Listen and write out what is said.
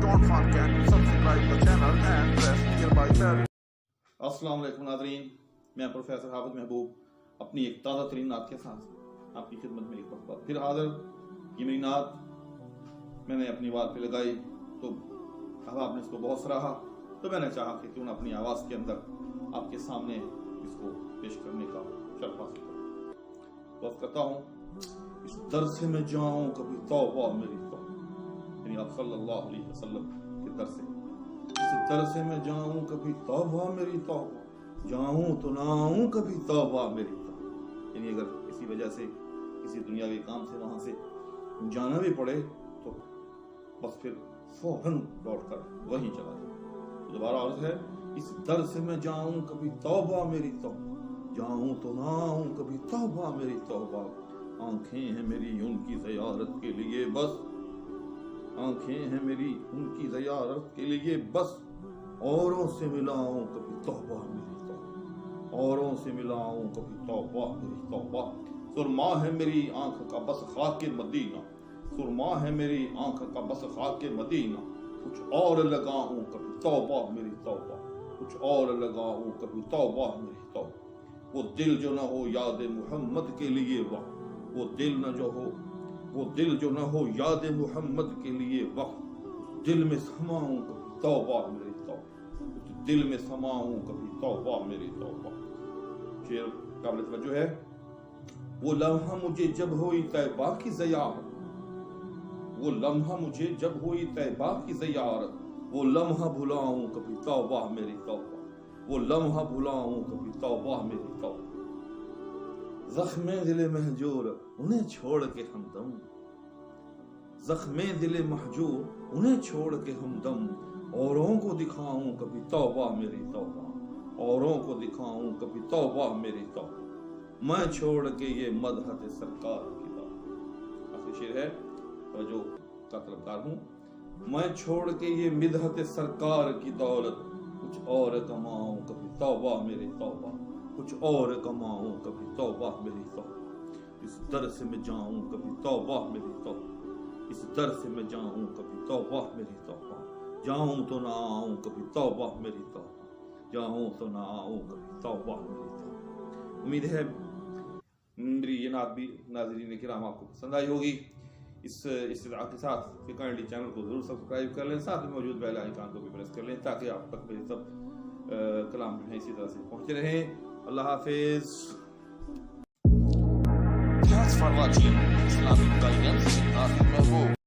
more fun, can you subscribe the channel and press nearby bell. السلام علیکم ناظرین، میں پروفیسر حافظ محبوب اپنی ایک تازہ ترین نعت کے ساتھ آپ کی خدمت میں ایک بار پھر حاضر۔ یہ میری نعت میں نے اپنی آواز پہ لگائی تو احباب نے اس کو بہت سراہا، تو میں نے چاہا کہ کیوں نہ اپنی آواز کے اندر آپ کے سامنے اس کو پیش کرنے کا شرف حاصل کروں۔ بس کرتا ہوں، اس در سے میں جاؤں کبھی توبہ میری توبہ، یعنی آپ صلی اللہ علیہ وسلم کے در سے، اس در سے میں جاؤں کبھی توبہ میری توبہ، جاؤں تو نہ آؤں کبھی توبہ میری توبہ، یعنی اگر کسی وجہ سے کسی دنیاوی کام سے وہاں سے جانا بھی پڑے تو بس پھر فوراً لوٹ کر وہیں چلا جاؤں۔ دوبارہ عرض ہے، اس در سے میں جاؤں کبھی توبہ میری توبہ، جاؤں تو نہ آؤں کبھی توبہ میری توبہ، آنکھیں ہیں میری ان کی زیارت کے لیے بس، آنکھیں ہیں میری ان کی زیارت کے لیے بس، اوروں سے ملاؤں کبھی توبہ میری توبہ، اوروں سے ملاؤں کبھی توبہ میری توبہ، سرما ہے میری آنکھ کا بس خاک مدینہ، سرما ہے میری آنکھ کا بس خاک مدینہ، کچھ اور لگاؤں کبھی توبہ میری توبہ، کچھ اور لگاؤں کبھی توبہ میری توبہ، وہ دل جو نہ ہو یاد محمد کے لیے وقت، وہ دل نہ جو ہو، وہ دل جو نہ ہو یاد محمد کے لیے وقت، دل میں سماؤں کبھی توبہ میری توبہ، دل میں سماؤں کبھی توبہ میری توبہ۔ شعر قابل توجہ ہے۔ وہ لمحہ مجھے جب ہوئی طیبہ کی زیارت، وہ لمحہ مجھے جب ہوئی طیبہ کی زیارت، وہ لمحہ بھلاؤں کبھی توبہ میری توبہ، وہ لمحہ بھلاؤں کبھی توبہ میری توبہ، زخم دل مہجور انہیں چھوڑ کے ہمدم، زخم دل مہجور انہیں چھوڑ کے ہمدم، اوروں کو دکھاؤں کبھی توبہ میری توبہ، اوروں کو دکھاؤں کبھی توبہ میری توبہ، میں چھوڑ کے یہ مدحت سرکار کی دولت۔ آخری شعر ہے، جو کا طلبکار ہوں، میں چھوڑ کے یہ مدحت سرکار کی دولت، کچھ اور کماؤں کبھی توبہ میری توبہ، کچھ اور کماؤں کبھی توبہ میری توبہ، اس در سے میں جاؤں کبھی توبہ میری توبہ، اس در سے میں جاؤں کبھی توبہ میری توبہ، جاؤں تو نہ آؤں کبھی توبہ میری توبہ، جاؤں تو نہ آؤں کبھی توبہ میری توبہ۔ امید ہے میری یہ نعت بھی ناظرین کرام آپ کو پسند آئی ہوگی۔ اس استدعا کے ساتھ کہ کائنڈلی چینل کو ضرور سبسکرائب کر لیں، ساتھ میں موجود بیل آئیکن کو بھی پریس کر لیں تاکہ آپ تک میرے سب کلام جو ہیں اسی طرح سے پہنچتے رہیں۔ اللہ حافظ۔ Thanks for watching Islamic Guidance with Hafiz Mahbub.